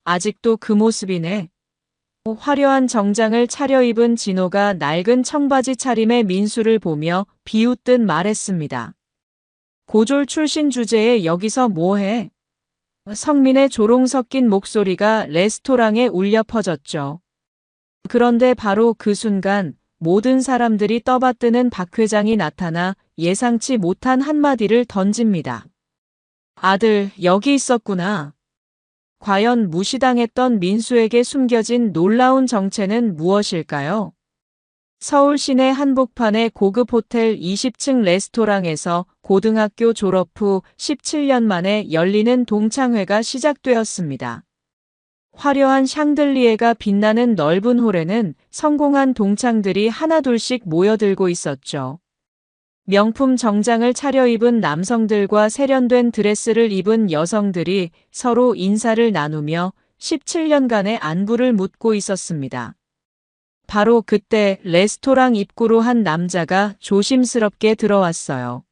아직도 그 모습이네. 화려한 정장을 차려입은 진호가 낡은 청바지 차림의 민수를 보며 비웃듯 말했습니다. 고졸 출신 주제에 여기서 뭐해? 성민의 조롱 섞인 목소리가 레스토랑에 울려 퍼졌죠. 그런데 바로 그 순간 모든 사람들이 떠받드는 박 회장이 나타나 예상치 못한 한마디를 던집니다. 아들, 여기 있었구나. 과연 무시당했던 민수에게 숨겨진 놀라운 정체는 무엇일까요? 서울 시내 한복판의 고급 호텔 20층 레스토랑에서 고등학교 졸업 후 17년 만에 열리는 동창회가 시작되었습니다. 화려한 샹들리에가 빛나는 넓은 홀에는 성공한 동창들이 하나둘씩 모여들고 있었죠. 명품 정장을 차려입은 남성들과 세련된 드레스를 입은 여성들이 서로 인사를 나누며 17년간의 안부를 묻고 있었습니다. 바로 그때 레스토랑 입구로 한 남자가 조심스럽게 들어왔어요.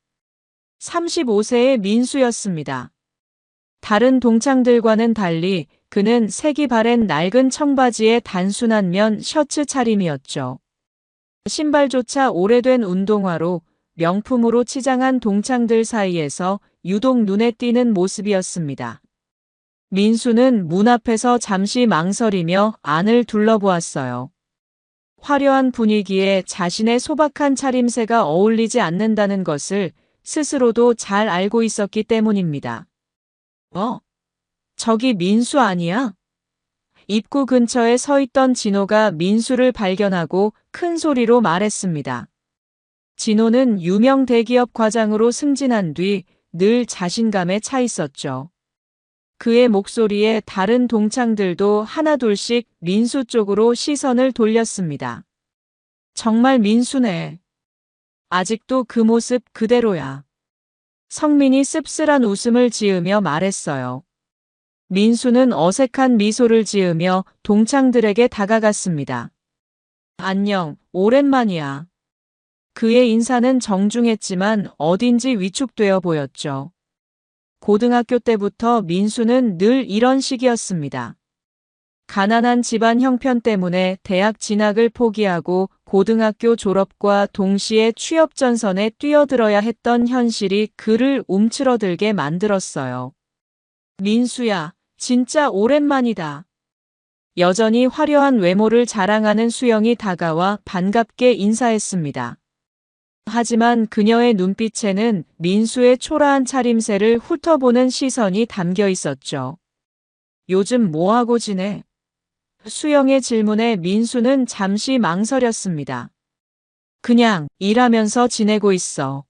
35세의 민수였습니다. 다른 동창들과는 달리 그는 색이 바랜 낡은 청바지에 단순한 면 셔츠 차림이었죠. 신발조차 오래된 운동화로 명품으로 치장한 동창들 사이에서 유독 눈에 띄는 모습이었습니다. 민수는 문 앞에서 잠시 망설이며 안을 둘러보았어요. 화려한 분위기에 자신의 소박한 차림새가 어울리지 않는다는 것을 스스로도 잘 알고 있었기 때문입니다. 저기 민수 아니야? 입구 근처에 서 있던 진호가 민수를 발견하고 큰 소리로 말했습니다. 진호는 유명 대기업 과장으로 승진한 뒤 늘 자신감에 차 있었죠. 그의 목소리에 다른 동창들도 하나둘씩 민수 쪽으로 시선을 돌렸습니다. 정말 민수네. 아직도 그 모습 그대로야. 성민이 씁쓸한 웃음을 지으며 말했어요. 민수는 어색한 미소를 지으며 동창들에게 다가갔습니다. 안녕, 오랜만이야. 그의 인사는 정중했지만 어딘지 위축되어 보였죠. 고등학교 때부터 민수는 늘 이런 식이었습니다. 가난한 집안 형편 때문에 대학 진학을 포기하고 고등학교 졸업과 동시에 취업 전선에 뛰어들어야 했던 현실이 그를 움츠러들게 만들었어요. 민수야, 진짜 오랜만이다. 여전히 화려한 외모를 자랑하는 수영이 다가와 반갑게 인사했습니다. 하지만 그녀의 눈빛에는 민수의 초라한 차림새를 훑어보는 시선이 담겨 있었죠. 요즘 뭐하고 지내? 수영의 질문에 민수는 잠시 망설였습니다. 그냥 일하면서 지내고 있어.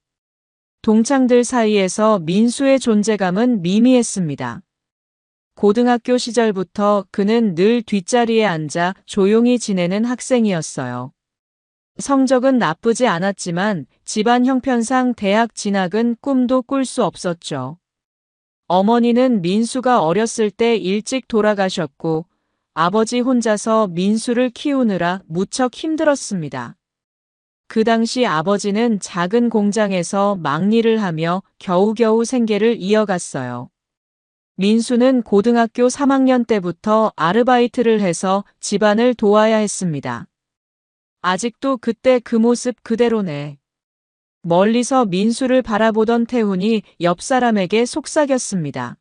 동창들 사이에서 민수의 존재감은 미미했습니다. 고등학교 시절부터 그는 늘 뒷자리에 앉아 조용히 지내는 학생이었어요. 성적은 나쁘지 않았지만 집안 형편상 대학 진학은 꿈도 꿀 수 없었죠. 어머니는 민수가 어렸을 때 일찍 돌아가셨고 아버지 혼자서 민수를 키우느라 무척 힘들었습니다. 그 당시 아버지는 작은 공장에서 막일을 하며 겨우겨우 생계를 이어갔어요. 민수는 고등학교 3학년 때부터 아르바이트를 해서 집안을 도와야 했습니다. 아직도 그때 그 모습 그대로네. 멀리서 민수를 바라보던 태훈이 옆 사람에게 속삭였습니다.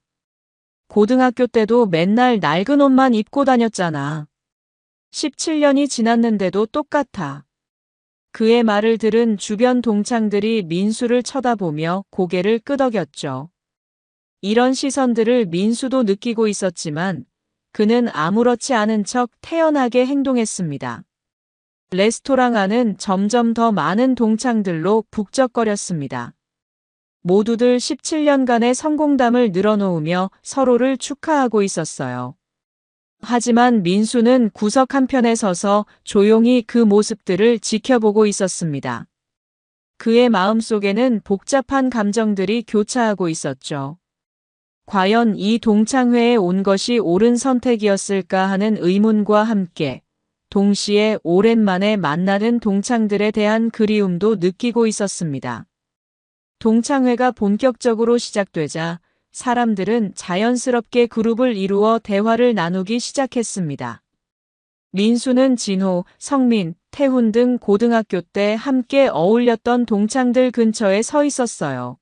고등학교 때도 맨날 낡은 옷만 입고 다녔잖아. 17년이 지났는데도 똑같아. 그의 말을 들은 주변 동창들이 민수를 쳐다보며 고개를 끄덕였죠. 이런 시선들을 민수도 느끼고 있었지만 그는 아무렇지 않은 척 태연하게 행동했습니다. 레스토랑 안은 점점 더 많은 동창들로 북적거렸습니다. 모두들 17년간의 성공담을 늘어놓으며 서로를 축하하고 있었어요. 하지만 민수는 구석 한편에 서서 조용히 그 모습들을 지켜보고 있었습니다. 그의 마음속에는 복잡한 감정들이 교차하고 있었죠. 과연 이 동창회에 온 것이 옳은 선택이었을까 하는 의문과 함께 동시에 오랜만에 만나는 동창들에 대한 그리움도 느끼고 있었습니다. 동창회가 본격적으로 시작되자 사람들은 자연스럽게 그룹을 이루어 대화를 나누기 시작했습니다. 민수는 진호, 성민, 태훈 등 고등학교 때 함께 어울렸던 동창들 근처에 서 있었어요.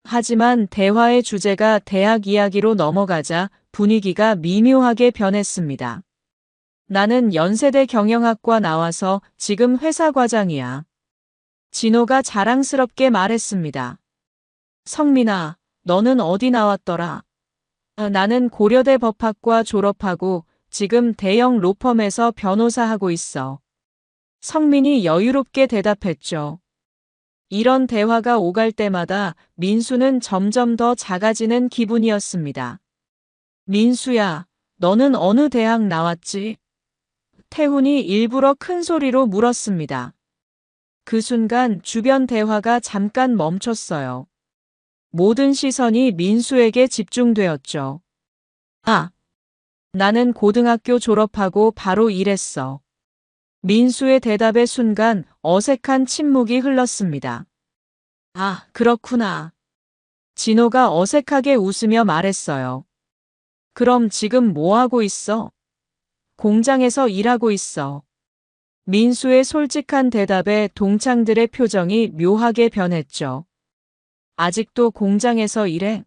하지만 대화의 주제가 대학 이야기로 넘어가자 분위기가 미묘하게 변했습니다. 나는 연세대 경영학과 나와서 지금 회사 과장이야. 진호가 자랑스럽게 말했습니다. 성민아, 너는 어디 나왔더라? 나는 고려대 법학과 졸업하고 지금 대형 로펌에서 변호사 하고 있어. 성민이 여유롭게 대답했죠. 이런 대화가 오갈 때마다 민수는 점점 더 작아지는 기분이었습니다. 민수야, 너는 어느 대학 나왔지? 태훈이 일부러 큰 소리로 물었습니다. 그 순간 주변 대화가 잠깐 멈췄어요. 모든 시선이 민수에게 집중되었죠. 아, 나는 고등학교 졸업하고 바로 일했어. 민수의 대답의 순간 어색한 침묵이 흘렀습니다. 아, 그렇구나. 진호가 어색하게 웃으며 말했어요. 그럼 지금 뭐 하고 있어? 공장에서 일하고 있어. 민수의 솔직한 대답에 동창들의 표정이 묘하게 변했죠. 아직도 공장에서 일해?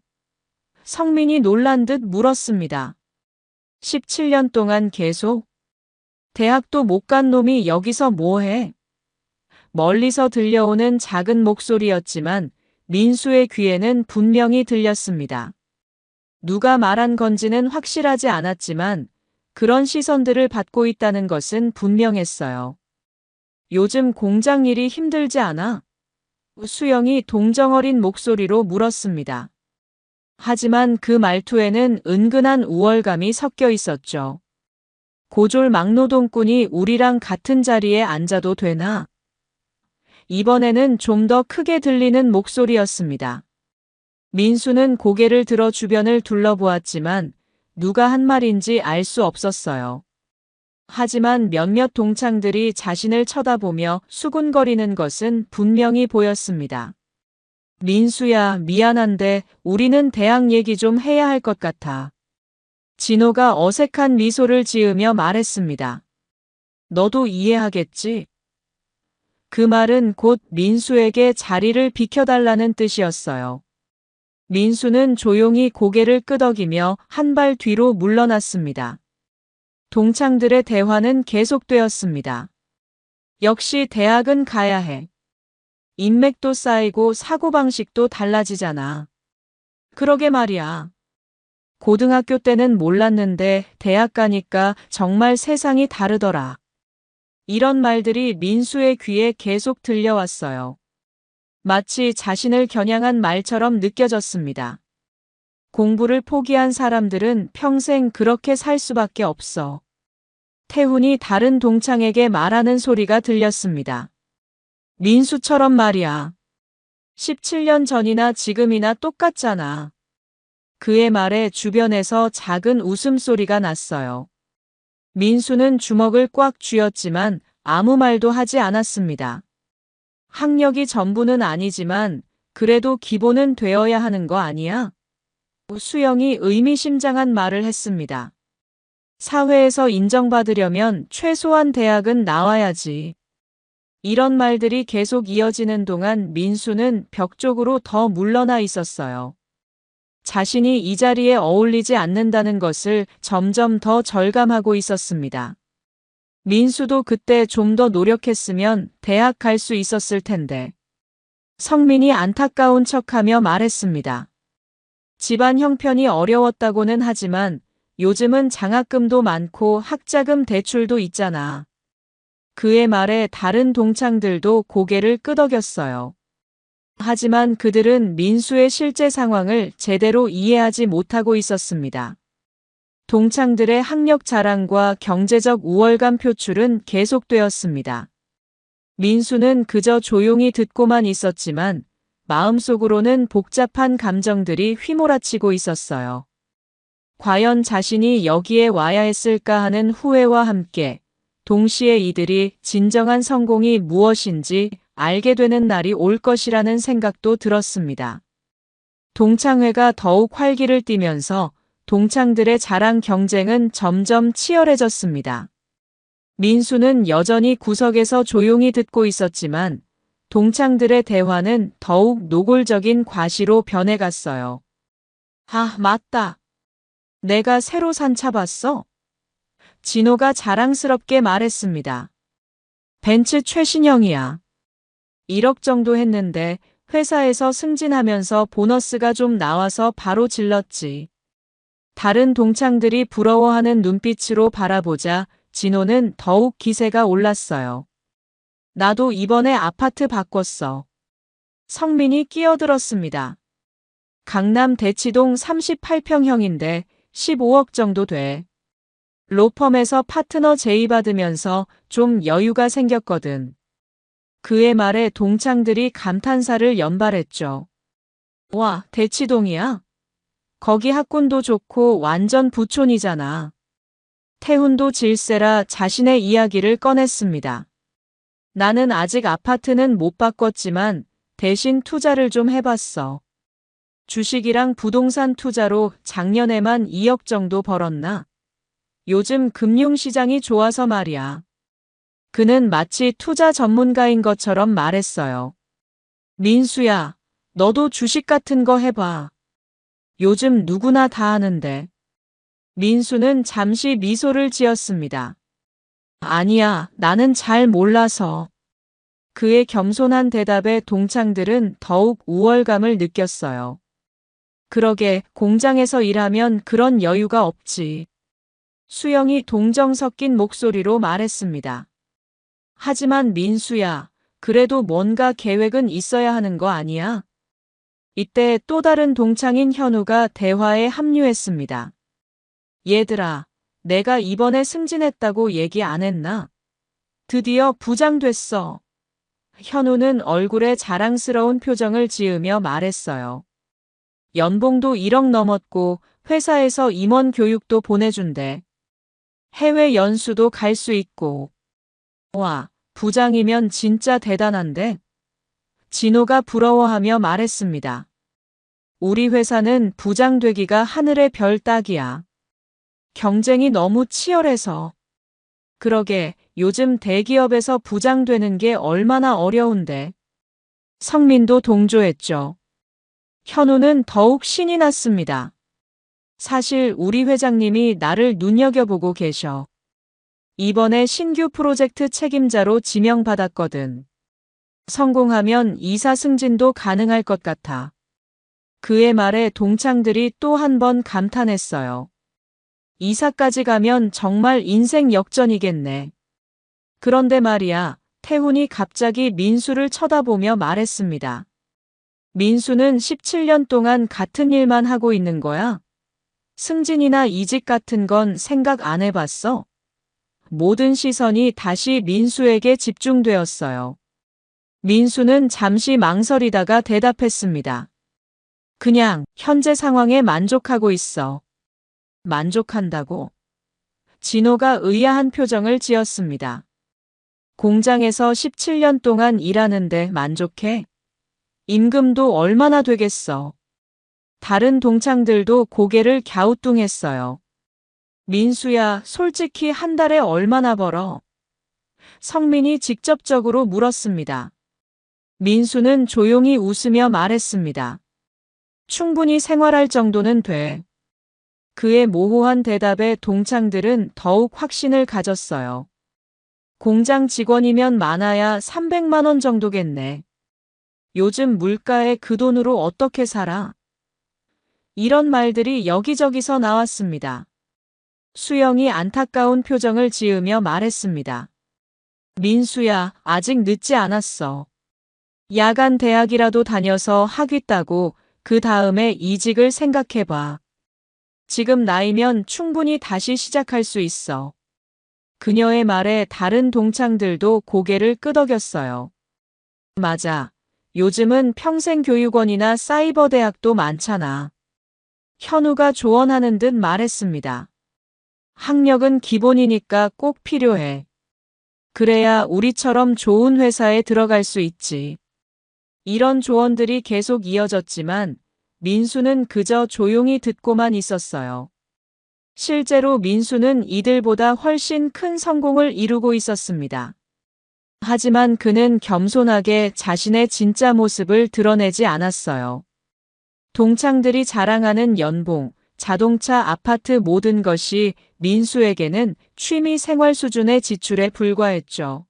성민이 놀란 듯 물었습니다. 17년 동안 계속? 대학도 못 간 놈이 여기서 뭐 해? 멀리서 들려오는 작은 목소리였지만 민수의 귀에는 분명히 들렸습니다. 누가 말한 건지는 확실하지 않았지만 그런 시선들을 받고 있다는 것은 분명했어요. 요즘 공장 일이 힘들지 않아? 수영이 동정어린 목소리로 물었습니다. 하지만 그 말투에는 은근한 우월감이 섞여 있었죠. 고졸 막노동꾼이 우리랑 같은 자리에 앉아도 되나? 이번에는 좀 더 크게 들리는 목소리였습니다. 민수는 고개를 들어 주변을 둘러보았지만 누가 한 말인지 알 수 없었어요. 하지만 몇몇 동창들이 자신을 쳐다보며 수군거리는 것은 분명히 보였습니다. 민수야, 미안한데 우리는 대학 얘기 좀 해야 할 것 같아. 진호가 어색한 미소를 지으며 말했습니다. 너도 이해하겠지? 그 말은 곧 민수에게 자리를 비켜달라는 뜻이었어요. 민수는 조용히 고개를 끄덕이며 한 발 뒤로 물러났습니다. 동창들의 대화는 계속되었습니다. 역시 대학은 가야 해. 인맥도 쌓이고 사고방식도 달라지잖아. 그러게 말이야. 고등학교 때는 몰랐는데 대학 가니까 정말 세상이 다르더라. 이런 말들이 민수의 귀에 계속 들려왔어요. 마치 자신을 겨냥한 말처럼 느껴졌습니다. 공부를 포기한 사람들은 평생 그렇게 살 수밖에 없어. 태훈이 다른 동창에게 말하는 소리가 들렸습니다. 민수처럼 말이야. 17년 전이나 지금이나 똑같잖아. 그의 말에 주변에서 작은 웃음소리가 났어요. 민수는 주먹을 꽉 쥐었지만 아무 말도 하지 않았습니다. 학력이 전부는 아니지만 그래도 기본은 되어야 하는 거 아니야? 수영이 의미심장한 말을 했습니다. 사회에서 인정받으려면 최소한 대학은 나와야지. 이런 말들이 계속 이어지는 동안 민수는 벽 쪽으로 더 물러나 있었어요. 자신이 이 자리에 어울리지 않는다는 것을 점점 더 절감하고 있었습니다. 민수도 그때 좀 더 노력했으면 대학 갈 수 있었을 텐데. 성민이 안타까운 척하며 말했습니다. 집안 형편이 어려웠다고는 하지만 요즘은 장학금도 많고 학자금 대출도 있잖아. 그의 말에 다른 동창들도 고개를 끄덕였어요. 하지만 그들은 민수의 실제 상황을 제대로 이해하지 못하고 있었습니다. 동창들의 학력 자랑과 경제적 우월감 표출은 계속되었습니다. 민수는 그저 조용히 듣고만 있었지만 마음속으로는 복잡한 감정들이 휘몰아치고 있었어요. 과연 자신이 여기에 와야 했을까 하는 후회와 함께 동시에 이들이 진정한 성공이 무엇인지 알게 되는 날이 올 것이라는 생각도 들었습니다. 동창회가 더욱 활기를 띠면서 동창들의 자랑 경쟁은 점점 치열해졌습니다. 민수는 여전히 구석에서 조용히 듣고 있었지만 동창들의 대화는 더욱 노골적인 과시로 변해갔어요. 아, 맞다. 내가 새로 산 차 봤어? 진호가 자랑스럽게 말했습니다. 벤츠 최신형이야. 1억 정도 했는데 회사에서 승진하면서 보너스가 좀 나와서 바로 질렀지. 다른 동창들이 부러워하는 눈빛으로 바라보자 진호는 더욱 기세가 올랐어요. 나도 이번에 아파트 바꿨어. 성민이 끼어들었습니다. 강남 대치동 38평형인데 15억 정도 돼. 로펌에서 파트너 제의받으면서 좀 여유가 생겼거든. 그의 말에 동창들이 감탄사를 연발했죠. 와, 대치동이야? 거기 학군도 좋고 완전 부촌이잖아. 태훈도 질세라 자신의 이야기를 꺼냈습니다. 나는 아직 아파트는 못 바꿨지만 대신 투자를 좀 해봤어. 주식이랑 부동산 투자로 작년에만 2억 정도 벌었나? 요즘 금융시장이 좋아서 말이야. 그는 마치 투자 전문가인 것처럼 말했어요. 민수야, 너도 주식 같은 거 해봐. 요즘 누구나 다 하는데. 민수는 잠시 미소를 지었습니다. 아니야, 나는 잘 몰라서. 그의 겸손한 대답에 동창들은 더욱 우월감을 느꼈어요. 그러게, 공장에서 일하면 그런 여유가 없지. 수영이 동정 섞인 목소리로 말했습니다. 하지만 민수야, 그래도 뭔가 계획은 있어야 하는 거 아니야? 이때 또 다른 동창인 현우가 대화에 합류했습니다. 얘들아, 내가 이번에 승진했다고 얘기 안 했나? 드디어 부장 됐어. 현우는 얼굴에 자랑스러운 표정을 지으며 말했어요. 연봉도 1억 넘었고 회사에서 임원 교육도 보내준대. 해외 연수도 갈 수 있고. 와, 부장이면 진짜 대단한데? 진호가 부러워하며 말했습니다. 우리 회사는 부장 되기가 하늘의 별 따기야. 경쟁이 너무 치열해서. 그러게, 요즘 대기업에서 부장 되는 게 얼마나 어려운데. 성민도 동조했죠. 현우는 더욱 신이 났습니다. 사실 우리 회장님이 나를 눈여겨보고 계셔. 이번에 신규 프로젝트 책임자로 지명받았거든. 성공하면 이사 승진도 가능할 것 같아. 그의 말에 동창들이 또 한 번 감탄했어요. 이사까지 가면 정말 인생 역전이겠네. 그런데 말이야, 태훈이 갑자기 민수를 쳐다보며 말했습니다. 민수는 17년 동안 같은 일만 하고 있는 거야? 승진이나 이직 같은 건 생각 안 해봤어? 모든 시선이 다시 민수에게 집중되었어요. 민수는 잠시 망설이다가 대답했습니다. 그냥 현재 상황에 만족하고 있어. 만족한다고? 진호가 의아한 표정을 지었습니다. 공장에서 17년 동안 일하는데 만족해? 임금도 얼마나 되겠어? 다른 동창들도 고개를 갸우뚱했어요. 민수야, 솔직히 한 달에 얼마나 벌어? 성민이 직접적으로 물었습니다. 민수는 조용히 웃으며 말했습니다. 충분히 생활할 정도는 돼. 그의 모호한 대답에 동창들은 더욱 확신을 가졌어요. 공장 직원이면 많아야 300만 원 정도겠네. 요즘 물가에 그 돈으로 어떻게 살아? 이런 말들이 여기저기서 나왔습니다. 수영이 안타까운 표정을 지으며 말했습니다. 민수야, 아직 늦지 않았어. 야간 대학이라도 다녀서 학위 따고 그 다음에 이직을 생각해봐. 지금 나이면 충분히 다시 시작할 수 있어. 그녀의 말에 다른 동창들도 고개를 끄덕였어요. 맞아. 요즘은 평생교육원이나 사이버 대학도 많잖아. 현우가 조언하는 듯 말했습니다. 학력은 기본이니까 꼭 필요해. 그래야 우리처럼 좋은 회사에 들어갈 수 있지. 이런 조언들이 계속 이어졌지만 민수는 그저 조용히 듣고만 있었어요. 실제로 민수는 이들보다 훨씬 큰 성공을 이루고 있었습니다. 하지만 그는 겸손하게 자신의 진짜 모습을 드러내지 않았어요. 동창들이 자랑하는 연봉, 자동차, 아파트 모든 것이 민수에게는 취미 생활 수준의 지출에 불과했죠.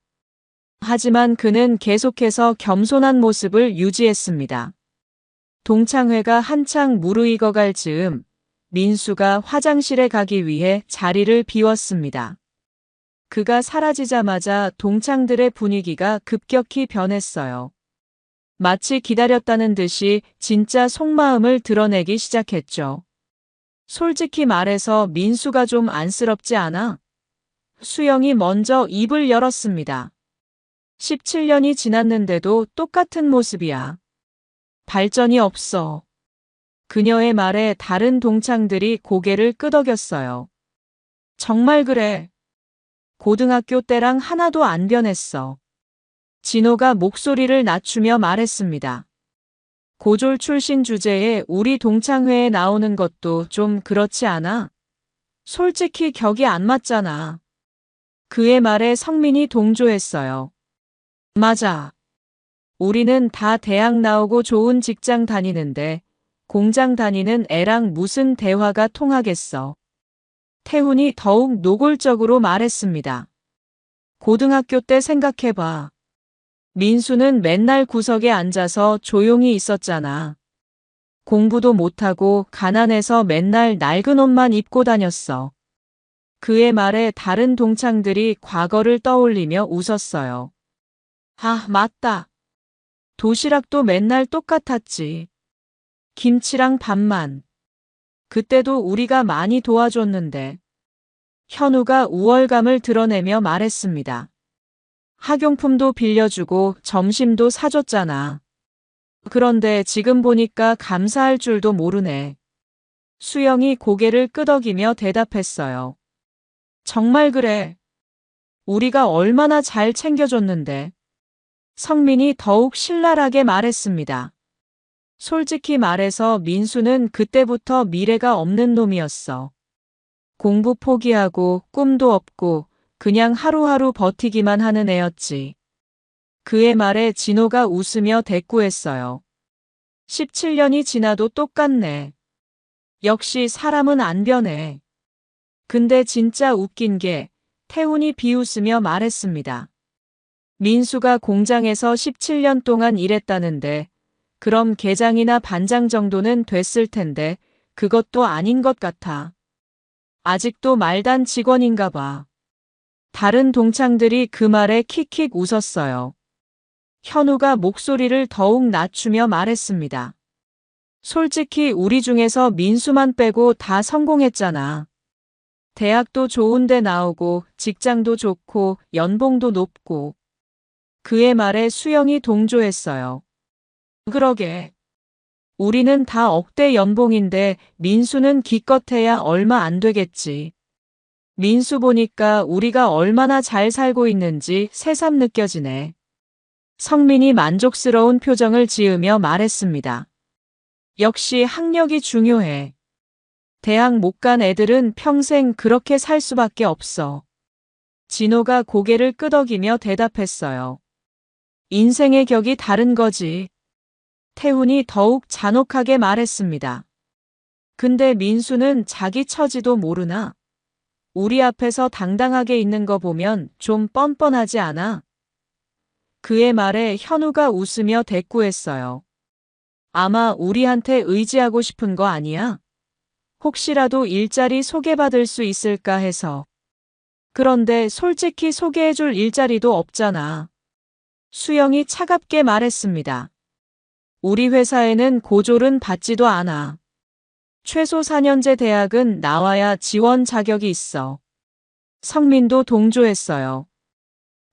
하지만 그는 계속해서 겸손한 모습을 유지했습니다. 동창회가 한창 무르익어갈 즈음 민수가 화장실에 가기 위해 자리를 비웠습니다. 그가 사라지자마자 동창들의 분위기가 급격히 변했어요. 마치 기다렸다는 듯이 진짜 속마음을 드러내기 시작했죠. 솔직히 말해서 민수가 좀 안쓰럽지 않아? 수영이 먼저 입을 열었습니다. 17년이 지났는데도 똑같은 모습이야. 발전이 없어. 그녀의 말에 다른 동창들이 고개를 끄덕였어요. 정말 그래. 고등학교 때랑 하나도 안 변했어. 진호가 목소리를 낮추며 말했습니다. 고졸 출신 주제에 우리 동창회에 나오는 것도 좀 그렇지 않아? 솔직히 격이 안 맞잖아. 그의 말에 성민이 동조했어요. 맞아. 우리는 다 대학 나오고 좋은 직장 다니는데 공장 다니는 애랑 무슨 대화가 통하겠어. 태훈이 더욱 노골적으로 말했습니다. 고등학교 때 생각해봐. 민수는 맨날 구석에 앉아서 조용히 있었잖아. 공부도 못하고 가난해서 맨날 낡은 옷만 입고 다녔어. 그의 말에 다른 동창들이 과거를 떠올리며 웃었어요. 아, 맞다. 도시락도 맨날 똑같았지. 김치랑 밥만. 그때도 우리가 많이 도와줬는데. 현우가 우월감을 드러내며 말했습니다. 학용품도 빌려주고 점심도 사줬잖아. 그런데 지금 보니까 감사할 줄도 모르네. 수영이 고개를 끄덕이며 대답했어요. 정말 그래. 우리가 얼마나 잘 챙겨줬는데. 성민이 더욱 신랄하게 말했습니다. 솔직히 말해서 민수는 그때부터 미래가 없는 놈이었어. 공부 포기하고 꿈도 없고 그냥 하루하루 버티기만 하는 애였지. 그의 말에 진호가 웃으며 대꾸했어요. 17년이 지나도 똑같네. 역시 사람은 안 변해. 근데 진짜 웃긴 게 태훈이 비웃으며 말했습니다. 민수가 공장에서 17년 동안 일했다는데 그럼 계장이나 반장 정도는 됐을 텐데 그것도 아닌 것 같아. 아직도 말단 직원인가 봐. 다른 동창들이 그 말에 킥킥 웃었어요. 현우가 목소리를 더욱 낮추며 말했습니다. 솔직히 우리 중에서 민수만 빼고 다 성공했잖아. 대학도 좋은 데 나오고 직장도 좋고 연봉도 높고. 그의 말에 수영이 동조했어요. 그러게. 우리는 다 억대 연봉인데 민수는 기껏해야 얼마 안 되겠지. 민수 보니까 우리가 얼마나 잘 살고 있는지 새삼 느껴지네. 성민이 만족스러운 표정을 지으며 말했습니다. 역시 학력이 중요해. 대학 못 간 애들은 평생 그렇게 살 수밖에 없어. 진호가 고개를 끄덕이며 대답했어요. 인생의 격이 다른 거지. 태훈이 더욱 잔혹하게 말했습니다. 근데 민수는 자기 처지도 모르나? 우리 앞에서 당당하게 있는 거 보면 좀 뻔뻔하지 않아? 그의 말에 현우가 웃으며 대꾸했어요. 아마 우리한테 의지하고 싶은 거 아니야? 혹시라도 일자리 소개받을 수 있을까 해서. 그런데 솔직히 소개해줄 일자리도 없잖아. 수영이 차갑게 말했습니다. 우리 회사에는 고졸은 받지도 않아. 최소 4년제 대학은 나와야 지원 자격이 있어. 성민도 동조했어요.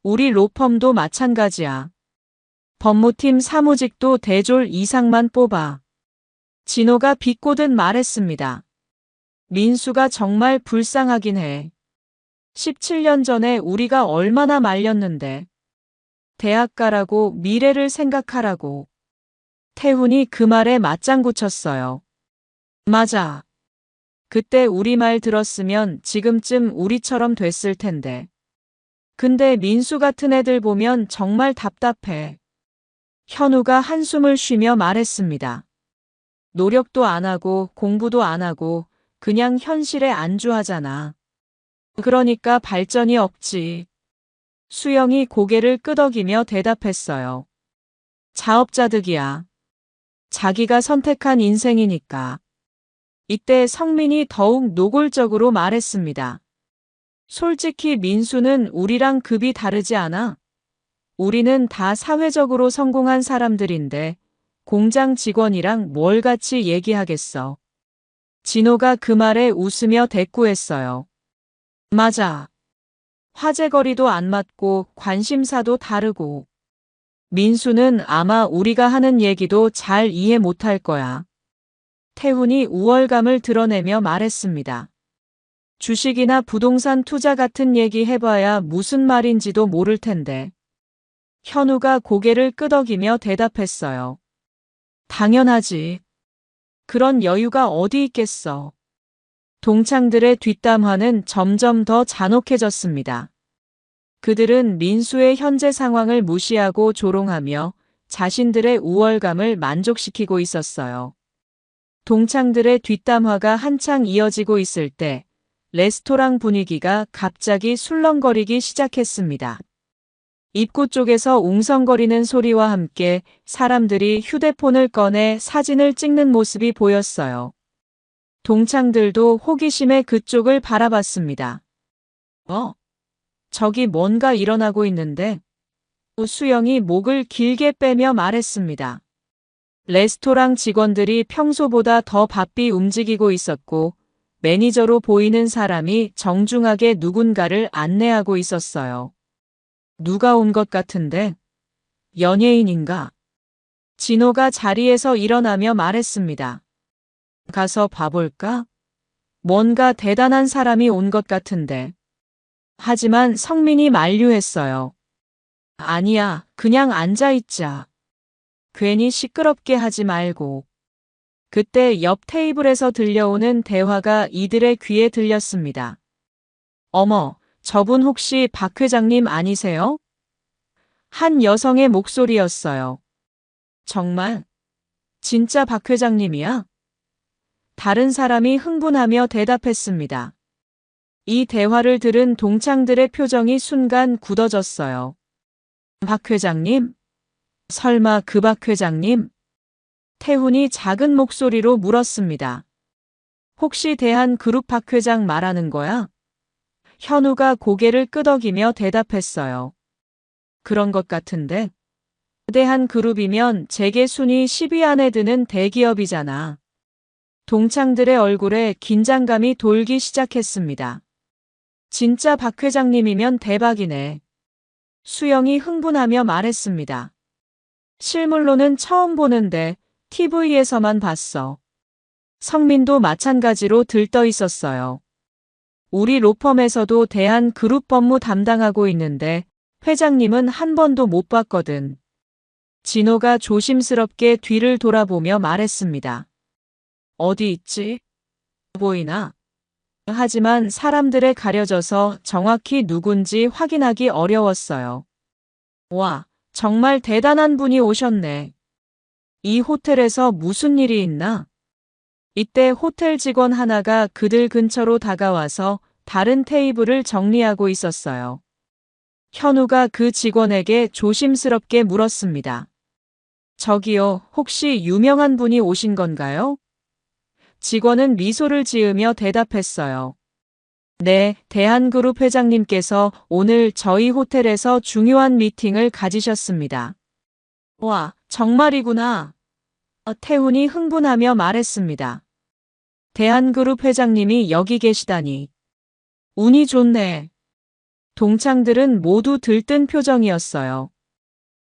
우리 로펌도 마찬가지야. 법무팀 사무직도 대졸 이상만 뽑아. 진호가 비꼬듯 말했습니다. 민수가 정말 불쌍하긴 해. 17년 전에 우리가 얼마나 말렸는데. 대학 가라고 미래를 생각하라고. 태훈이 그 말에 맞장구 쳤어요. 맞아. 그때 우리 말 들었으면 지금쯤 우리처럼 됐을 텐데. 근데 민수 같은 애들 보면 정말 답답해. 현우가 한숨을 쉬며 말했습니다. 노력도 안 하고 공부도 안 하고 그냥 현실에 안주하잖아. 그러니까 발전이 없지. 수영이 고개를 끄덕이며 대답했어요. 자업자득이야. 자기가 선택한 인생이니까. 이때 성민이 더욱 노골적으로 말했습니다. 솔직히 민수는 우리랑 급이 다르지 않아? 우리는 다 사회적으로 성공한 사람들인데 공장 직원이랑 뭘 같이 얘기하겠어. 진호가 그 말에 웃으며 대꾸했어요. 맞아. 화제거리도 안 맞고 관심사도 다르고. 민수는 아마 우리가 하는 얘기도 잘 이해 못할 거야. 태훈이 우월감을 드러내며 말했습니다. 주식이나 부동산 투자 같은 얘기 해봐야 무슨 말인지도 모를 텐데. 현우가 고개를 끄덕이며 대답했어요. 당연하지. 그런 여유가 어디 있겠어. 동창들의 뒷담화는 점점 더 잔혹해졌습니다. 그들은 민수의 현재 상황을 무시하고 조롱하며 자신들의 우월감을 만족시키고 있었어요. 동창들의 뒷담화가 한창 이어지고 있을 때 레스토랑 분위기가 갑자기 술렁거리기 시작했습니다. 입구 쪽에서 웅성거리는 소리와 함께 사람들이 휴대폰을 꺼내 사진을 찍는 모습이 보였어요. 동창들도 호기심에 그쪽을 바라봤습니다. 저기 뭔가 일어나고 있는데? 수영이 목을 길게 빼며 말했습니다. 레스토랑 직원들이 평소보다 더 바삐 움직이고 있었고 매니저로 보이는 사람이 정중하게 누군가를 안내하고 있었어요. 누가 온 것 같은데? 연예인인가? 진호가 자리에서 일어나며 말했습니다. 가서 봐볼까? 뭔가 대단한 사람이 온 것 같은데. 하지만 성민이 만류했어요. 아니야, 그냥 앉아있자. 괜히 시끄럽게 하지 말고. 그때 옆 테이블에서 들려오는 대화가 이들의 귀에 들렸습니다. 어머, 저분 혹시 박 회장님 아니세요? 한 여성의 목소리였어요. 정말? 진짜 박 회장님이야? 다른 사람이 흥분하며 대답했습니다. 이 대화를 들은 동창들의 표정이 순간 굳어졌어요. 박 회장님? 설마 그 박 회장님? 태훈이 작은 목소리로 물었습니다. 혹시 대한그룹 박 회장 말하는 거야? 현우가 고개를 끄덕이며 대답했어요. 그런 것 같은데. 대한그룹이면 재계 순위 10위 안에 드는 대기업이잖아. 동창들의 얼굴에 긴장감이 돌기 시작했습니다. 진짜 박 회장님이면 대박이네. 수영이 흥분하며 말했습니다. 실물로는 처음 보는데 TV에서만 봤어. 성민도 마찬가지로 들떠 있었어요. 우리 로펌에서도 대한그룹 법무 담당하고 있는데 회장님은 한 번도 못 봤거든. 진호가 조심스럽게 뒤를 돌아보며 말했습니다. 어디 있지? 보이나? 하지만 사람들에 가려져서 정확히 누군지 확인하기 어려웠어요. 와, 정말 대단한 분이 오셨네. 이 호텔에서 무슨 일이 있나? 이때 호텔 직원 하나가 그들 근처로 다가와서 다른 테이블을 정리하고 있었어요. 현우가 그 직원에게 조심스럽게 물었습니다. 저기요, 혹시 유명한 분이 오신 건가요? 직원은 미소를 지으며 대답했어요. 네, 대한그룹 회장님께서 오늘 저희 호텔에서 중요한 미팅을 가지셨습니다. 와, 정말이구나. 태훈이 흥분하며 말했습니다. 대한그룹 회장님이 여기 계시다니. 운이 좋네. 동창들은 모두 들뜬 표정이었어요.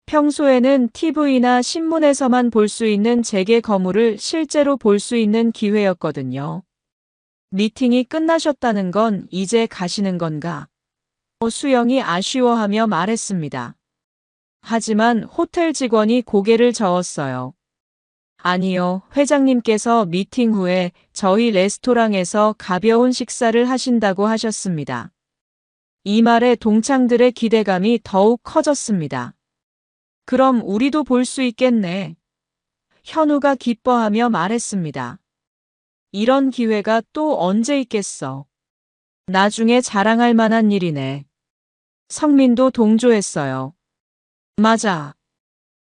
평소에는 TV나 신문에서만 볼 수 있는 재계 거물을 실제로 볼 수 있는 기회였거든요. 미팅이 끝나셨다는 건 이제 가시는 건가? 수영이 아쉬워하며 말했습니다. 하지만 호텔 직원이 고개를 저었어요. 아니요, 회장님께서 미팅 후에 저희 레스토랑에서 가벼운 식사를 하신다고 하셨습니다. 이 말에 동창들의 기대감이 더욱 커졌습니다. 그럼 우리도 볼 수 있겠네. 현우가 기뻐하며 말했습니다. 이런 기회가 또 언제 있겠어. 나중에 자랑할 만한 일이네. 성민도 동조했어요. 맞아.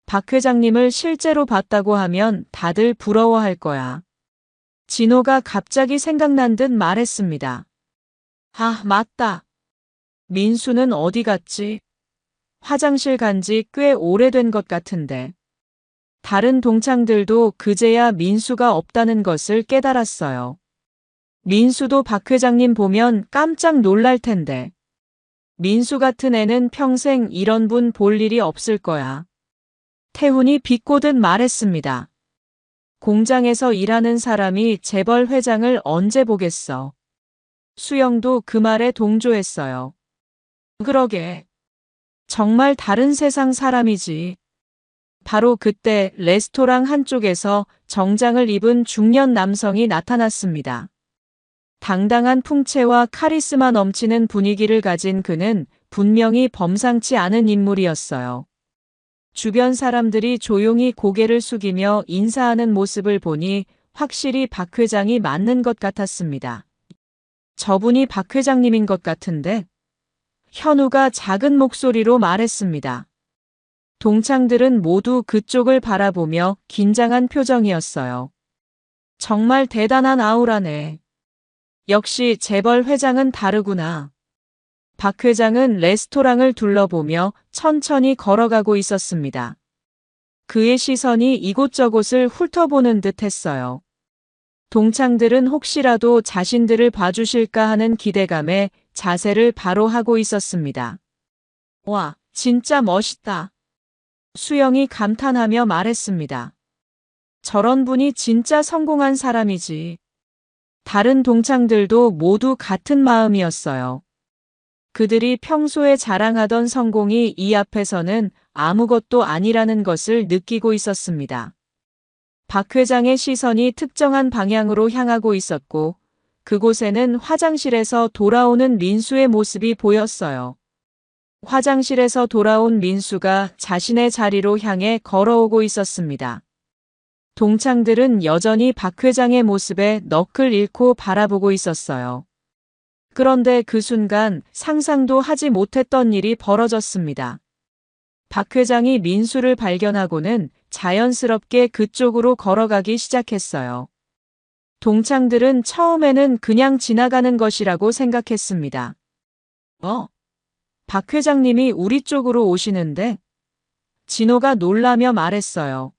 박 회장님을 실제로 봤다고 하면 다들 부러워할 거야. 진호가 갑자기 생각난 듯 말했습니다. 아, 맞다. 민수는 어디 갔지? 화장실 간지 꽤 오래된 것 같은데. 다른 동창들도 그제야 민수가 없다는 것을 깨달았어요. 민수도 박 회장님 보면 깜짝 놀랄 텐데. 민수 같은 애는 평생 이런 분 볼 일이 없을 거야. 태훈이 비꼬듯 말했습니다. 공장에서 일하는 사람이 재벌 회장을 언제 보겠어. 수영도 그 말에 동조했어요. 그러게. 정말 다른 세상 사람이지. 바로 그때 레스토랑 한쪽에서 정장을 입은 중년 남성이 나타났습니다. 당당한 풍채와 카리스마 넘치는 분위기를 가진 그는 분명히 범상치 않은 인물이었어요. 주변 사람들이 조용히 고개를 숙이며 인사하는 모습을 보니 확실히 박 회장이 맞는 것 같았습니다. 저분이 박 회장님인 것 같은데? 현우가 작은 목소리로 말했습니다. 동창들은 모두 그쪽을 바라보며 긴장한 표정이었어요. 정말 대단한 아우라네. 역시 재벌 회장은 다르구나. 박 회장은 레스토랑을 둘러보며 천천히 걸어가고 있었습니다. 그의 시선이 이곳저곳을 훑어보는 듯 했어요. 동창들은 혹시라도 자신들을 봐주실까 하는 기대감에 자세를 바로 하고 있었습니다. 와, 진짜 멋있다. 수영이 감탄하며 말했습니다. 저런 분이 진짜 성공한 사람이지. 다른 동창들도 모두 같은 마음이었어요. 그들이 평소에 자랑하던 성공이 이 앞에서는 아무것도 아니라는 것을 느끼고 있었습니다. 박 회장의 시선이 특정한 방향으로 향하고 있었고 그곳에는 화장실에서 돌아오는 민수의 모습이 보였어요. 화장실에서 돌아온 민수가 자신의 자리로 향해 걸어오고 있었습니다. 동창들은 여전히 박 회장의 모습에 넋을 잃고 바라보고 있었어요. 그런데 그 순간 상상도 하지 못했던 일이 벌어졌습니다. 박 회장이 민수를 발견하고는 자연스럽게 그쪽으로 걸어가기 시작했어요. 동창들은 처음에는 그냥 지나가는 것이라고 생각했습니다. 박 회장님이 우리 쪽으로 오시는데? 진호가 놀라며 말했어요.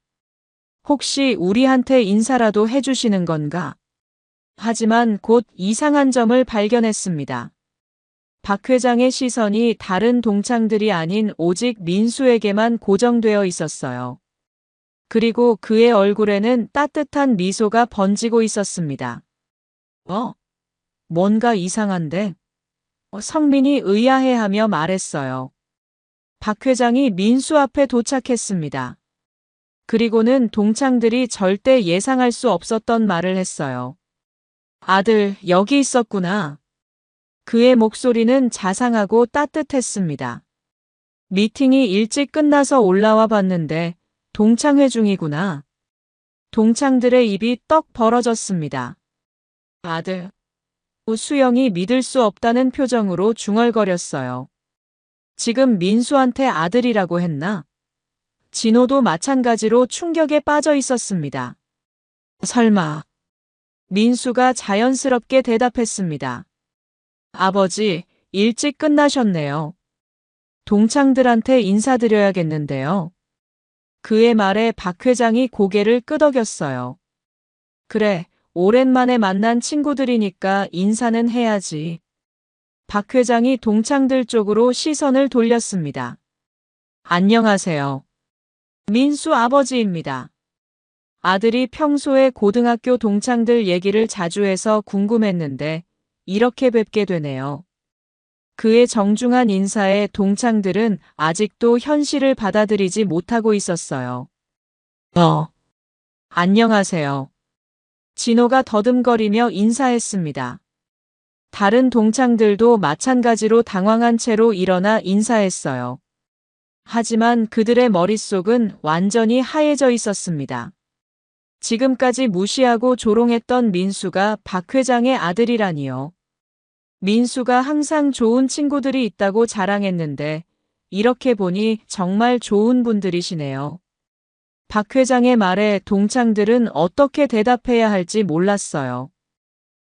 혹시 우리한테 인사라도 해주시는 건가? 하지만 곧 이상한 점을 발견했습니다. 박 회장의 시선이 다른 동창들이 아닌 오직 민수에게만 고정되어 있었어요. 그리고 그의 얼굴에는 따뜻한 미소가 번지고 있었습니다. 뭔가 이상한데? 성민이 의아해하며 말했어요. 박 회장이 민수 앞에 도착했습니다. 그리고는 동창들이 절대 예상할 수 없었던 말을 했어요. 아들, 여기 있었구나. 그의 목소리는 자상하고 따뜻했습니다. 미팅이 일찍 끝나서 올라와 봤는데 동창회 중이구나. 동창들의 입이 떡 벌어졌습니다. 아들. 수영이 믿을 수 없다는 표정으로 중얼거렸어요. 지금 민수한테 아들이라고 했나? 진호도 마찬가지로 충격에 빠져 있었습니다. 설마. 민수가 자연스럽게 대답했습니다. 아버지, 일찍 끝나셨네요. 동창들한테 인사드려야겠는데요. 그의 말에 박 회장이 고개를 끄덕였어요. 그래, 오랜만에 만난 친구들이니까 인사는 해야지. 박 회장이 동창들 쪽으로 시선을 돌렸습니다. 안녕하세요. 민수 아버지입니다. 아들이 평소에 고등학교 동창들 얘기를 자주 해서 궁금했는데 이렇게 뵙게 되네요. 그의 정중한 인사에 동창들은 아직도 현실을 받아들이지 못하고 있었어요. 안녕하세요. 진호가 더듬거리며 인사했습니다. 다른 동창들도 마찬가지로 당황한 채로 일어나 인사했어요. 하지만 그들의 머릿속은 완전히 하얘져 있었습니다. 지금까지 무시하고 조롱했던 민수가 박 회장의 아들이라니요. 민수가 항상 좋은 친구들이 있다고 자랑했는데 이렇게 보니 정말 좋은 분들이시네요. 박 회장의 말에 동창들은 어떻게 대답해야 할지 몰랐어요.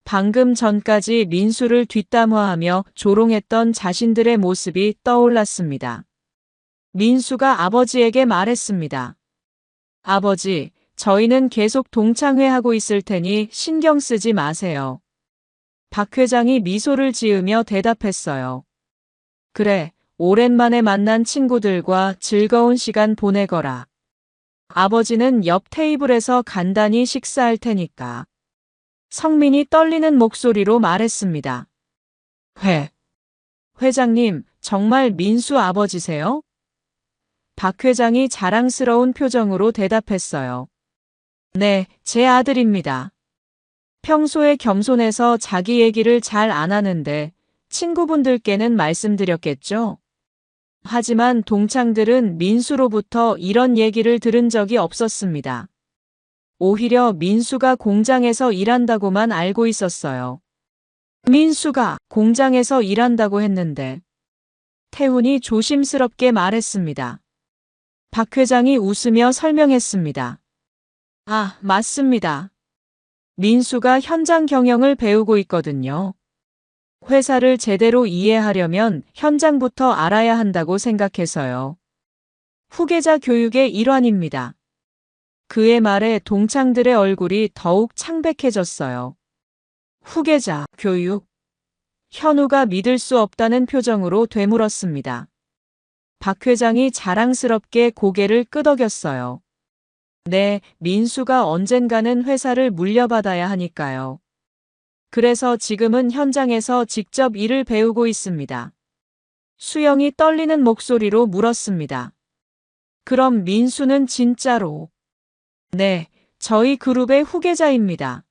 방금 전까지 민수를 뒷담화하며 조롱했던 자신들의 모습이 떠올랐습니다. 민수가 아버지에게 말했습니다. 아버지, 저희는 계속 동창회하고 있을 테니 신경 쓰지 마세요. 박 회장이 미소를 지으며 대답했어요. 그래, 오랜만에 만난 친구들과 즐거운 시간 보내거라. 아버지는 옆 테이블에서 간단히 식사할 테니까. 성민이 떨리는 목소리로 말했습니다. 회장님, 정말 민수 아버지세요? 박 회장이 자랑스러운 표정으로 대답했어요. 네, 제 아들입니다. 평소에 겸손해서 자기 얘기를 잘 안 하는데 친구분들께는 말씀드렸겠죠? 하지만 동창들은 민수로부터 이런 얘기를 들은 적이 없었습니다. 오히려 민수가 공장에서 일한다고만 알고 있었어요. 민수가 공장에서 일한다고 했는데 태훈이 조심스럽게 말했습니다. 박 회장이 웃으며 설명했습니다. 아, 맞습니다. 민수가 현장 경영을 배우고 있거든요. 회사를 제대로 이해하려면 현장부터 알아야 한다고 생각해서요. 후계자 교육의 일환입니다. 그의 말에 동창들의 얼굴이 더욱 창백해졌어요. 후계자 교육. 현우가 믿을 수 없다는 표정으로 되물었습니다. 박 회장이 자랑스럽게 고개를 끄덕였어요. 네, 민수가 언젠가는 회사를 물려받아야 하니까요. 그래서 지금은 현장에서 직접 일을 배우고 있습니다. 수영이 떨리는 목소리로 물었습니다. 그럼 민수는 진짜로? 네, 저희 그룹의 후계자입니다.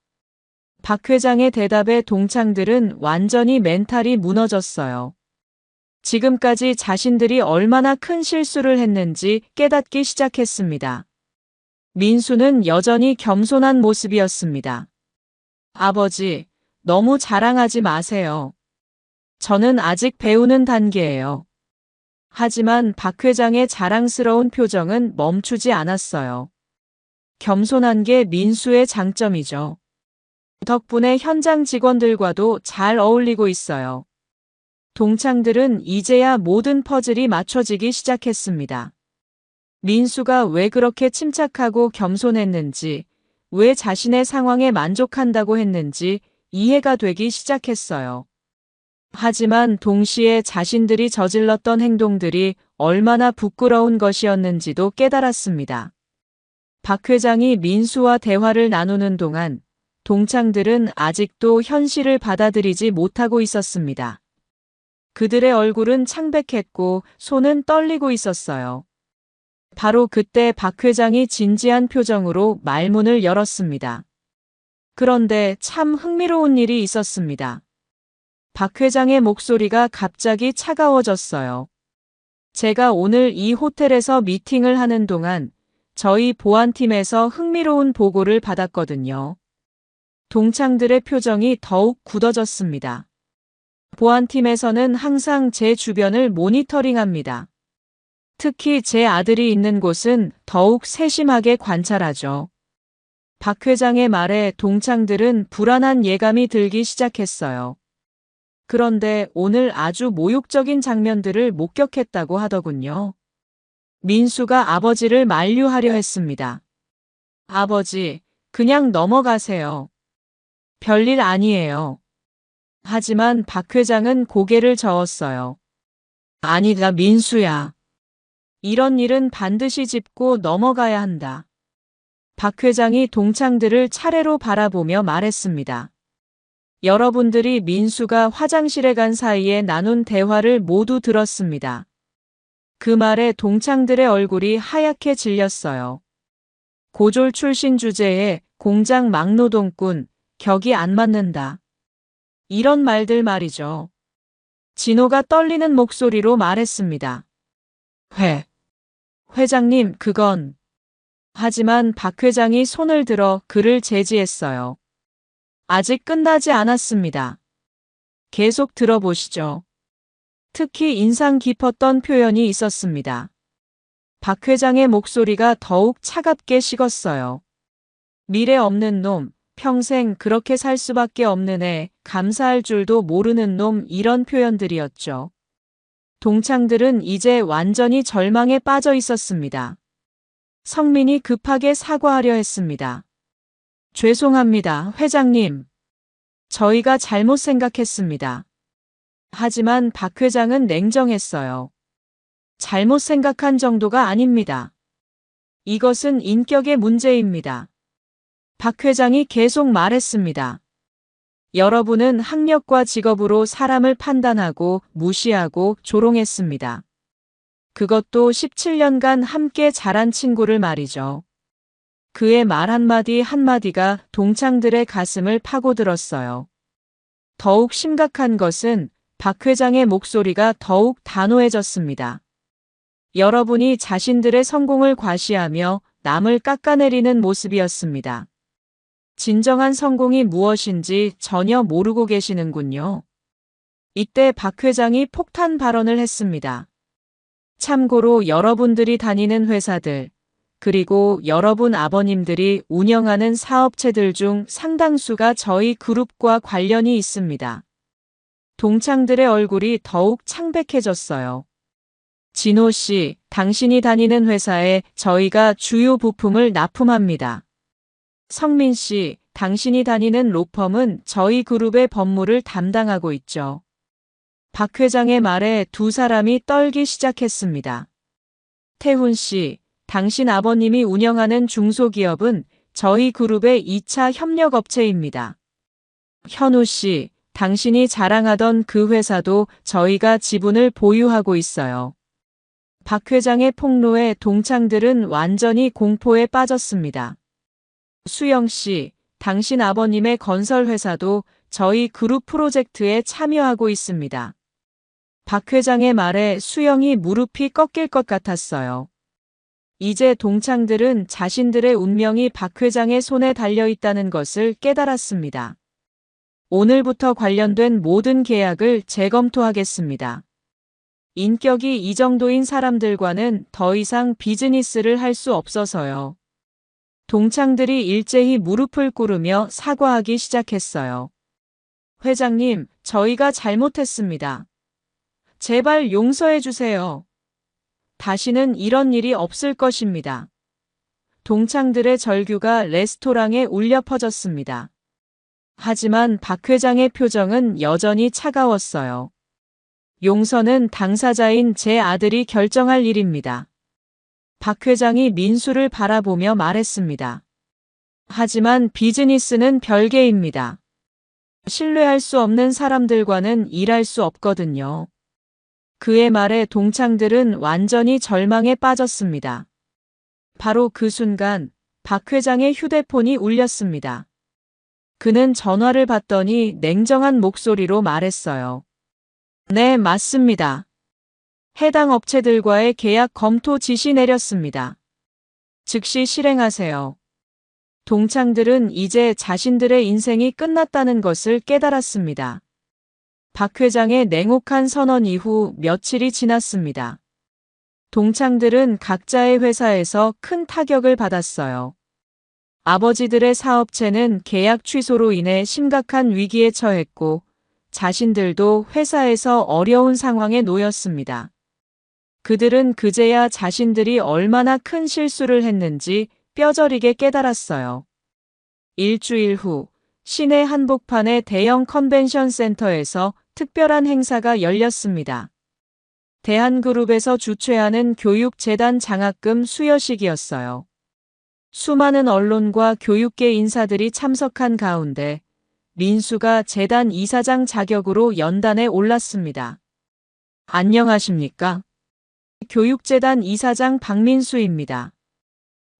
박 회장의 대답에 동창들은 완전히 멘탈이 무너졌어요. 지금까지 자신들이 얼마나 큰 실수를 했는지 깨닫기 시작했습니다. 민수는 여전히 겸손한 모습이었습니다. 아버지, 너무 자랑하지 마세요. 저는 아직 배우는 단계예요. 하지만 박 회장의 자랑스러운 표정은 멈추지 않았어요. 겸손한 게 민수의 장점이죠. 덕분에 현장 직원들과도 잘 어울리고 있어요. 동창들은 이제야 모든 퍼즐이 맞춰지기 시작했습니다. 민수가 왜 그렇게 침착하고 겸손했는지, 왜 자신의 상황에 만족한다고 했는지 이해가 되기 시작했어요. 하지만 동시에 자신들이 저질렀던 행동들이 얼마나 부끄러운 것이었는지도 깨달았습니다. 박 회장이 민수와 대화를 나누는 동안 동창들은 아직도 현실을 받아들이지 못하고 있었습니다. 그들의 얼굴은 창백했고 손은 떨리고 있었어요. 바로 그때 박 회장이 진지한 표정으로 말문을 열었습니다. 그런데 참 흥미로운 일이 있었습니다. 박 회장의 목소리가 갑자기 차가워졌어요. 제가 오늘 이 호텔에서 미팅을 하는 동안 저희 보안팀에서 흥미로운 보고를 받았거든요. 동창들의 표정이 더욱 굳어졌습니다. 보안팀에서는 항상 제 주변을 모니터링합니다. 특히 제 아들이 있는 곳은 더욱 세심하게 관찰하죠. 박 회장의 말에 동창들은 불안한 예감이 들기 시작했어요. 그런데 오늘 아주 모욕적인 장면들을 목격했다고 하더군요. 민수가 아버지를 만류하려 했습니다. 아버지, 그냥 넘어가세요. 별일 아니에요. 하지만 박 회장은 고개를 저었어요. 아니다, 민수야. 이런 일은 반드시 짚고 넘어가야 한다. 박 회장이 동창들을 차례로 바라보며 말했습니다. 여러분들이 민수가 화장실에 간 사이에 나눈 대화를 모두 들었습니다. 그 말에 동창들의 얼굴이 하얗게 질렸어요. 고졸 출신 주제에 공장 막노동꾼, 격이 안 맞는다. 이런 말들 말이죠. 진호가 떨리는 목소리로 말했습니다. 회장님, 그건. 하지만 박 회장이 손을 들어 그를 제지했어요. 아직 끝나지 않았습니다. 계속 들어보시죠. 특히 인상 깊었던 표현이 있었습니다. 박 회장의 목소리가 더욱 차갑게 식었어요. 미래 없는 놈, 평생 그렇게 살 수밖에 없는 애, 감사할 줄도 모르는 놈, 이런 표현들이었죠. 동창들은 이제 완전히 절망에 빠져 있었습니다. 성민이 급하게 사과하려 했습니다. 죄송합니다, 회장님. 저희가 잘못 생각했습니다. 하지만 박 회장은 냉정했어요. 잘못 생각한 정도가 아닙니다. 이것은 인격의 문제입니다. 박 회장이 계속 말했습니다. 여러분은 학력과 직업으로 사람을 판단하고 무시하고 조롱했습니다. 그것도 17년간 함께 자란 친구를 말이죠. 그의 말 한마디 한마디가 동창들의 가슴을 파고들었어요. 더욱 심각한 것은 박 회장의 목소리가 더욱 단호해졌습니다. 여러분이 자신들의 성공을 과시하며 남을 깎아내리는 모습이었습니다. 진정한 성공이 무엇인지 전혀 모르고 계시는군요. 이때 박 회장이 폭탄 발언을 했습니다. 참고로 여러분들이 다니는 회사들, 그리고 여러분 아버님들이 운영하는 사업체들 중 상당수가 저희 그룹과 관련이 있습니다. 동창들의 얼굴이 더욱 창백해졌어요. 진호 씨, 당신이 다니는 회사에 저희가 주요 부품을 납품합니다. 성민 씨, 당신이 다니는 로펌은 저희 그룹의 법무를 담당하고 있죠. 박 회장의 말에 두 사람이 떨기 시작했습니다. 태훈 씨, 당신 아버님이 운영하는 중소기업은 저희 그룹의 2차 협력업체입니다. 현우 씨, 당신이 자랑하던 그 회사도 저희가 지분을 보유하고 있어요. 박 회장의 폭로에 동창들은 완전히 공포에 빠졌습니다. 수영 씨, 당신 아버님의 건설회사도 저희 그룹 프로젝트에 참여하고 있습니다. 박 회장의 말에 수영이 무릎이 꺾일 것 같았어요. 이제 동창들은 자신들의 운명이 박 회장의 손에 달려 있다는 것을 깨달았습니다. 오늘부터 관련된 모든 계약을 재검토하겠습니다. 인격이 이 정도인 사람들과는 더 이상 비즈니스를 할 수 없어서요. 동창들이 일제히 무릎을 꿇으며 사과하기 시작했어요. 회장님, 저희가 잘못했습니다. 제발 용서해 주세요. 다시는 이런 일이 없을 것입니다. 동창들의 절규가 레스토랑에 울려 퍼졌습니다. 하지만 박 회장의 표정은 여전히 차가웠어요. 용서는 당사자인 제 아들이 결정할 일입니다. 박 회장이 민수를 바라보며 말했습니다. 하지만 비즈니스는 별개입니다. 신뢰할 수 없는 사람들과는 일할 수 없거든요. 그의 말에 동창들은 완전히 절망에 빠졌습니다. 바로 그 순간 박 회장의 휴대폰이 울렸습니다. 그는 전화를 받더니 냉정한 목소리로 말했어요. 네, 맞습니다. 해당 업체들과의 계약 검토 지시 내렸습니다. 즉시 실행하세요. 동창들은 이제 자신들의 인생이 끝났다는 것을 깨달았습니다. 박 회장의 냉혹한 선언 이후 며칠이 지났습니다. 동창들은 각자의 회사에서 큰 타격을 받았어요. 아버지들의 사업체는 계약 취소로 인해 심각한 위기에 처했고 자신들도 회사에서 어려운 상황에 놓였습니다. 그들은 그제야 자신들이 얼마나 큰 실수를 했는지 뼈저리게 깨달았어요. 일주일 후 시내 한복판의 대형 컨벤션 센터에서 특별한 행사가 열렸습니다. 대한그룹에서 주최하는 교육재단 장학금 수여식이었어요. 수많은 언론과 교육계 인사들이 참석한 가운데 민수가 재단 이사장 자격으로 연단에 올랐습니다. 안녕하십니까? 교육재단 이사장 박민수입니다.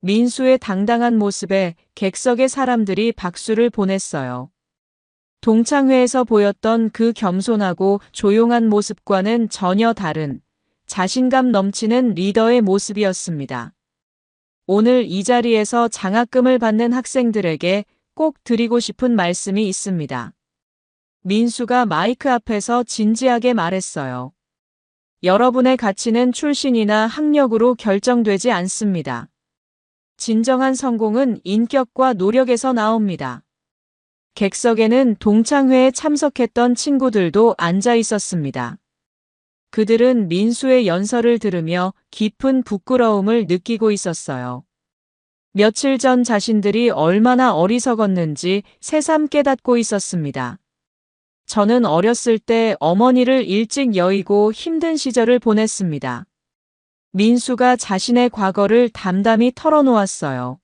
민수의 당당한 모습에 객석의 사람들이 박수를 보냈어요. 동창회에서 보였던 그 겸손하고 조용한 모습과는 전혀 다른 자신감 넘치는 리더의 모습이었습니다. 오늘 이 자리에서 장학금을 받는 학생들에게 꼭 드리고 싶은 말씀이 있습니다. 민수가 마이크 앞에서 진지하게 말했어요. 여러분의 가치는 출신이나 학력으로 결정되지 않습니다. 진정한 성공은 인격과 노력에서 나옵니다. 객석에는 동창회에 참석했던 친구들도 앉아 있었습니다. 그들은 민수의 연설을 들으며 깊은 부끄러움을 느끼고 있었어요. 며칠 전 자신들이 얼마나 어리석었는지 새삼 깨닫고 있었습니다. 저는 어렸을 때 어머니를 일찍 여의고 힘든 시절을 보냈습니다. 민수가 자신의 과거를 담담히 털어놓았어요.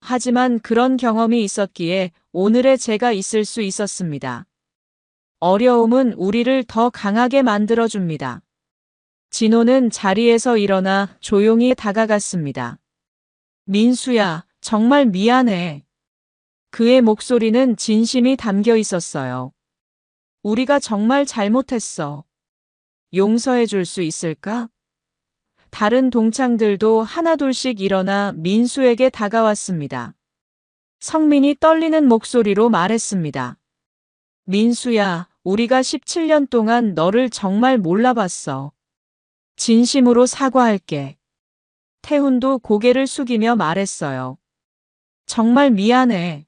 하지만 그런 경험이 있었기에 오늘의 제가 있을 수 있었습니다. 어려움은 우리를 더 강하게 만들어줍니다. 진호는 자리에서 일어나 조용히 다가갔습니다. 민수야, 정말 미안해. 그의 목소리는 진심이 담겨 있었어요. 우리가 정말 잘못했어. 용서해 줄 수 있을까? 다른 동창들도 하나둘씩 일어나 민수에게 다가왔습니다. 성민이 떨리는 목소리로 말했습니다. 민수야, 우리가 17년 동안 너를 정말 몰라봤어. 진심으로 사과할게. 태훈도 고개를 숙이며 말했어요. 정말 미안해.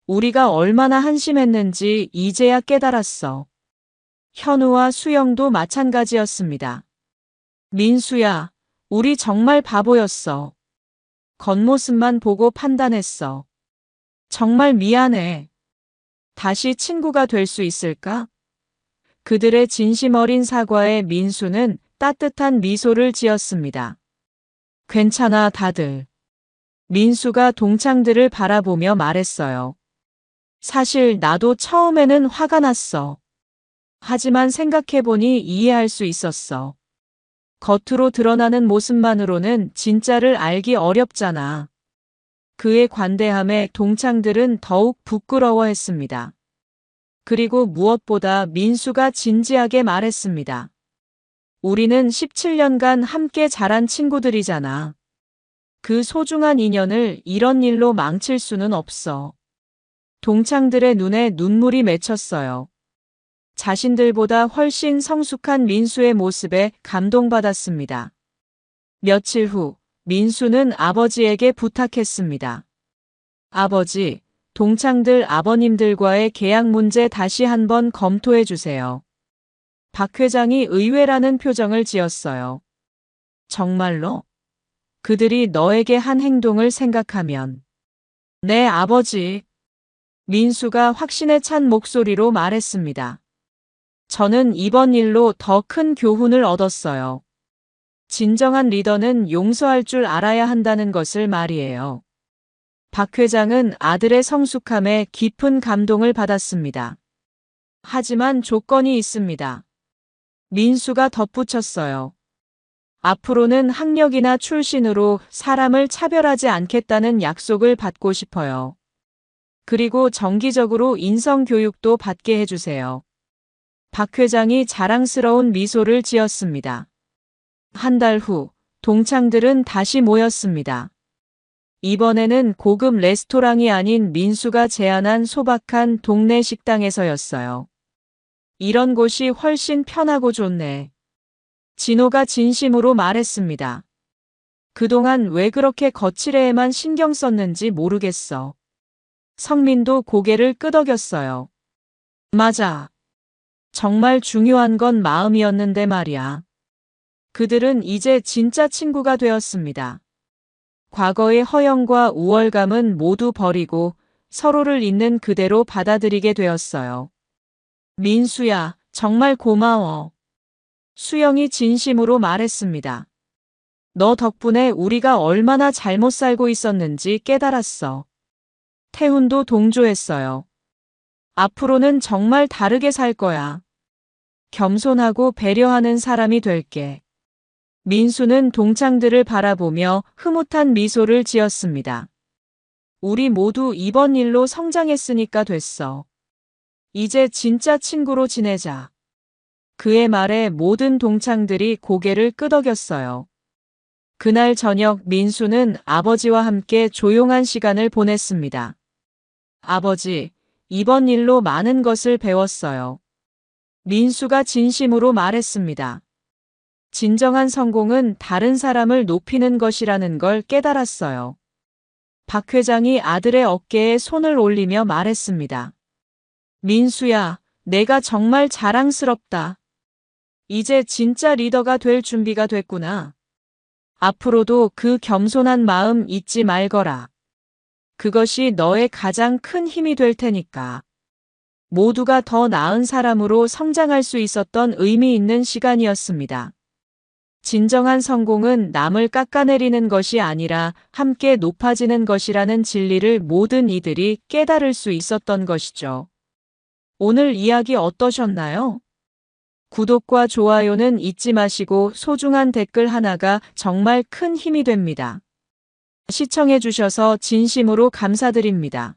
우리가 얼마나 한심했는지 이제야 깨달았어. 현우와 수영도 마찬가지였습니다. 민수야, 우리 정말 바보였어. 겉모습만 보고 판단했어. 정말 미안해. 다시 친구가 될 수 있을까? 그들의 진심 어린 사과에 민수는 따뜻한 미소를 지었습니다. 괜찮아, 다들. 민수가 동창들을 바라보며 말했어요. 사실 나도 처음에는 화가 났어. 하지만 생각해보니 이해할 수 있었어. 겉으로 드러나는 모습만으로는 진짜를 알기 어렵잖아. 그의 관대함에 동창들은 더욱 부끄러워했습니다. 그리고 무엇보다 민수가 진지하게 말했습니다. 우리는 17년간 함께 자란 친구들이잖아. 그 소중한 인연을 이런 일로 망칠 수는 없어. 동창들의 눈에 눈물이 맺혔어요. 자신들보다 훨씬 성숙한 민수의 모습에 감동받았습니다. 며칠 후 민수는 아버지에게 부탁했습니다. 아버지, 동창들 아버님들과의 계약 문제 다시 한번 검토해 주세요. 박 회장이 의외라는 표정을 지었어요. 정말로? 그들이 너에게 한 행동을 생각하면. 네, 아버지. 민수가 확신에 찬 목소리로 말했습니다. 저는 이번 일로 더 큰 교훈을 얻었어요. 진정한 리더는 용서할 줄 알아야 한다는 것을 말이에요. 박 회장은 아들의 성숙함에 깊은 감동을 받았습니다. 하지만 조건이 있습니다. 민수가 덧붙였어요. 앞으로는 학력이나 출신으로 사람을 차별하지 않겠다는 약속을 받고 싶어요. 그리고 정기적으로 인성교육도 받게 해주세요. 박 회장이 자랑스러운 미소를 지었습니다. 한 달 후, 동창들은 다시 모였습니다. 이번에는 고급 레스토랑이 아닌 민수가 제안한 소박한 동네 식당에서였어요. 이런 곳이 훨씬 편하고 좋네. 진호가 진심으로 말했습니다. 그동안 왜 그렇게 거칠애에만 신경 썼는지 모르겠어. 성민도 고개를 끄덕였어요. 맞아. 정말 중요한 건 마음이었는데 말이야. 그들은 이제 진짜 친구가 되었습니다. 과거의 허영과 우월감은 모두 버리고 서로를 있는 그대로 받아들이게 되었어요. 민수야, 정말 고마워. 수영이 진심으로 말했습니다. 너 덕분에 우리가 얼마나 잘못 살고 있었는지 깨달았어. 태훈도 동조했어요. 앞으로는 정말 다르게 살 거야. 겸손하고 배려하는 사람이 될게. 민수는 동창들을 바라보며 흐뭇한 미소를 지었습니다. 우리 모두 이번 일로 성장했으니까 됐어. 이제 진짜 친구로 지내자. 그의 말에 모든 동창들이 고개를 끄덕였어요. 그날 저녁 민수는 아버지와 함께 조용한 시간을 보냈습니다. 아버지, 이번 일로 많은 것을 배웠어요. 민수가 진심으로 말했습니다. 진정한 성공은 다른 사람을 높이는 것이라는 걸 깨달았어요. 박 회장이 아들의 어깨에 손을 올리며 말했습니다. 민수야, 내가 정말 자랑스럽다. 이제 진짜 리더가 될 준비가 됐구나. 앞으로도 그 겸손한 마음 잊지 말거라. 그것이 너의 가장 큰 힘이 될 테니까. 모두가 더 나은 사람으로 성장할 수 있었던 의미 있는 시간이었습니다. 진정한 성공은 남을 깎아내리는 것이 아니라 함께 높아지는 것이라는 진리를 모든 이들이 깨달을 수 있었던 것이죠. 오늘 이야기 어떠셨나요? 구독과 좋아요는 잊지 마시고 소중한 댓글 하나가 정말 큰 힘이 됩니다. 시청해주셔서 진심으로 감사드립니다.